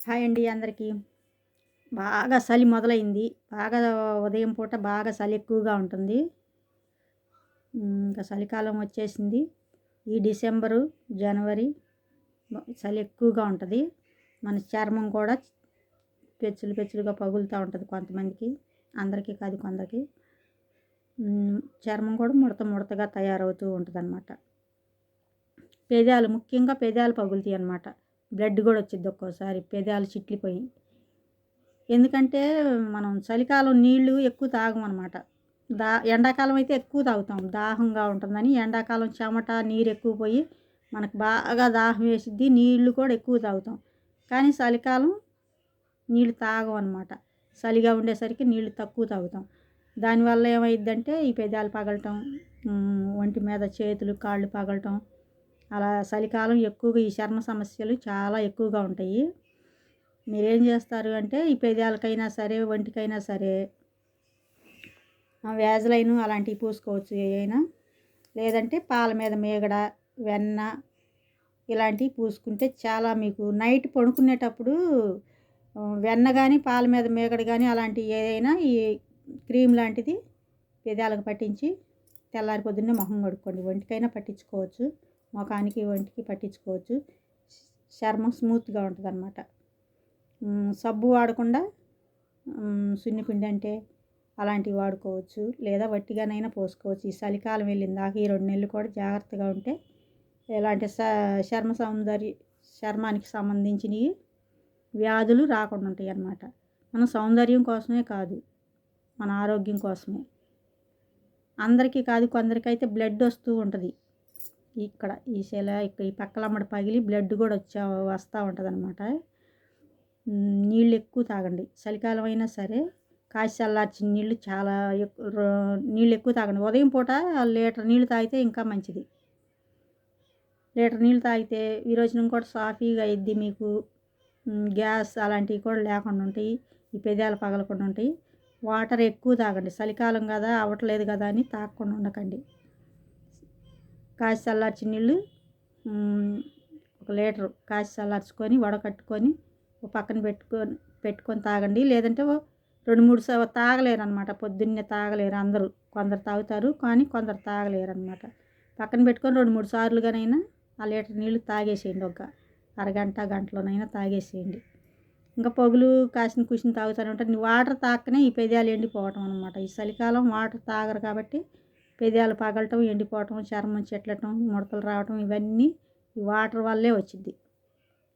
Hi అండి అందరికీ. బాగా చలి మొదలైంది. బాగా ఉదయం పూట బాగా చలి ఎక్కువగా ఉంటుంది. ఇంకా చలికాలం వచ్చేసింది. ఈ డిసెంబరు, జనవరి చలి ఎక్కువగా ఉంటుంది. మన చర్మం కూడా పెచ్చులు పెచ్చులుగా పగులుతూ ఉంటుంది కొంతమందికి. అందరికీ కాదు కొందరికి. చర్మం కూడా ముడత ముడతగా తయారవుతూ ఉంటుందన్నమాట. ముఖ్యంగా పెదాలు పగులుతాయి అన్నమాట. బ్లడ్ కూడా వచ్చింది ఒక్కోసారి పెదాలు చిట్లిపోయి. ఎందుకంటే మనం చలికాలం నీళ్ళు ఎక్కువ తాగమన్నమాట. ఎండాకాలం అయితే ఎక్కువ తాగుతాం దాహంగా ఉంటుందని. ఎండాకాలం చెమట నీరు ఎక్కువ పోయి మనకు బాగా దాహం వేసిద్ది, నీళ్ళు కూడా ఎక్కువ తాగుతాం. కానీ చలికాలం నీళ్ళు తాగమన్నమాట. చలిగా ఉండేసరికి నీళ్ళు తక్కువ తాగుతాం. దానివల్ల ఏమైద్దంటే ఈ పెదాలు పగలటం, ఒంటి మీద చేతులు కాళ్ళు పగలటం, అలా చలికాలం ఎక్కువగా ఈ చర్మ సమస్యలు చాలా ఎక్కువగా ఉంటాయి. మీరేం చేస్తారు అంటే ఈ పెదాలకైనా సరే ఒంటికైనా సరే వ్యాజ్లైన్ అలాంటివి పూసుకోవచ్చు ఏవైనా. లేదంటే పాల మీద మీగడ, వెన్న ఇలాంటివి పూసుకుంటే చాలా మీకు నైట్ పడుకునేటప్పుడు వెన్న కానీ పాల మీద మీగడ కానీ అలాంటివి ఏదైనా ఈ క్రీమ్ లాంటిది పెదాలకు పట్టించి తెల్లారి పొద్దున్నే మొహం కడుక్కోండి. ఒంటికైనా పట్టించుకోవచ్చు, ముఖానికి ఒంటికి పట్టించుకోవచ్చు. చర్మం స్మూత్గా ఉంటుంది అన్నమాట. సబ్బు వాడకుండా సున్నిపిండి అంటే అలాంటివి వాడుకోవచ్చు, లేదా వట్టిగానైనా పోసుకోవచ్చు. ఈ చలికాలం వెళ్ళిందాక ఈ 2 నెలలు కూడా జాగ్రత్తగా ఉంటే ఎలాంటి చర్మానికి సంబంధించినవి వ్యాధులు రాకుండా ఉంటాయి అన్నమాట. మనం సౌందర్యం కోసమే కాదు, మన ఆరోగ్యం కోసమే. అందరికీ కాదు కొందరికైతే బ్లడ్ వస్తూ ఉంటుంది. ఇక్కడ ఈ పక్కలమ్మడ పగిలి బ్లడ్ కూడా వస్తూ ఉంటుంది అన్నమాట. నీళ్ళు ఎక్కువ తాగండి. చలికాలం అయినా సరే కాచి చల్లార్చిన నీళ్ళు చాలా నీళ్ళు ఎక్కువ తాగండి. ఉదయం పూట లీటర్ నీళ్ళు తాగితే ఇంకా మంచిది. లీటర్ నీళ్ళు తాగితే విరోచనం కూడా సాఫీగా అయ్యిద్ది. మీకు గ్యాస్ అలాంటివి కూడా లేకుండా ఉంటాయి. ఈ పెదాలు పగలకుండా ఉంటాయి. వాటర్ ఎక్కువ తాగండి. చలికాలం కదా అవ్వట్లేదు కదా అని తాగకుండా ఉండకండి. కాచి చల్లార్చిన నీళ్ళు 1 లీటరు కాచి చల్లార్చుకొని వడకట్టుకొని పక్కన పెట్టుకొని తాగండి. లేదంటే 2-3 తాగలేరు అనమాట. పొద్దున్నే తాగలేరు అందరూ. కొందరు తాగుతారు కానీ కొందరు తాగలేరు అనమాట. పక్కన పెట్టుకొని 2-3 సార్లుగానైనా ఆ లీటర్ నీళ్ళు తాగేసేయండి. ఒక అరగంట గంటలోనైనా తాగేసేయండి. ఇంకా పొగులు కాసిన కుసిన తాగుతూనే ఉంటారు. వాటర్ తాగకనే ఈ పెదాలు ఎండిపోవటం అనమాట. ఈ చలికాలం వాటర్ తాగరు కాబట్టి పెదాలు పగలటం, ఎండిపోవటం, చర్మం చెట్లటం, ముడతలు రావటం ఇవన్నీ ఈ వాటర్ వల్లే వచ్చింది.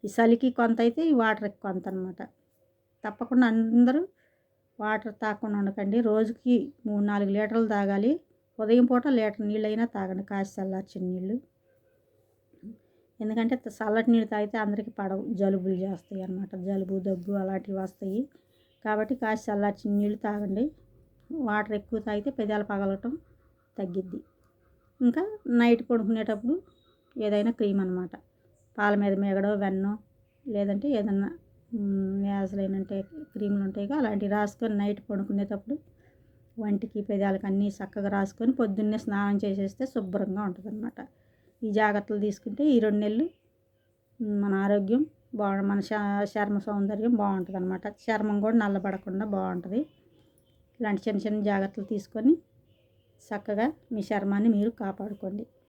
ఈ చలికి కొంత అయితే ఈ వాటర్కి కొంత అనమాట. తప్పకుండా అందరూ వాటర్ తాగకుండా ఉండకండి. రోజుకి 3-4 లీటర్లు తాగాలి. ఉదయం పూట లీటర్ నీళ్ళైనా తాగండి, కాచి చల్లార్చిన నీళ్ళు. ఎందుకంటే చల్లటి నీళ్ళు తాగితే అందరికీ పడవు, జలుబులు చేస్తాయి అన్నమాట. జలుబు దగ్గు అలాంటివి వస్తాయి కాబట్టి కాచి చల్లార్చిన నీళ్ళు తాగండి. వాటర్ ఎక్కువ తాగితే పెదాలు పగలటం తగ్గిద్ది. ఇంకా నైట్ పడుకునేటప్పుడు ఏదైనా క్రీమ్ అనమాట, పాల మీద మీగడో వెన్నో లేదంటే ఏదన్నా వ్యాజ్లైన్ అంటే క్రీములు ఉంటాయిగా అలాంటివి రాసుకొని నైట్ పడుకునేటప్పుడు వంటికి పెదాలకు అన్నీ చక్కగా రాసుకొని పొద్దున్నే స్నానం చేసేస్తే శుభ్రంగా ఉంటుంది అన్నమాట. ఈ జాగ్రత్తలు తీసుకుంటే ఈ 2 నెలలు మన ఆరోగ్యం మన చర్మ సౌందర్యం బాగుంటుంది అన్నమాట. చర్మం కూడా నల్లబడకుండా బాగుంటుంది. ఇలాంటి చిన్న చిన్న జాగ్రత్తలు తీసుకొని చక్కగా మీ చర్మాన్ని మీరు కాపాడుకోండి.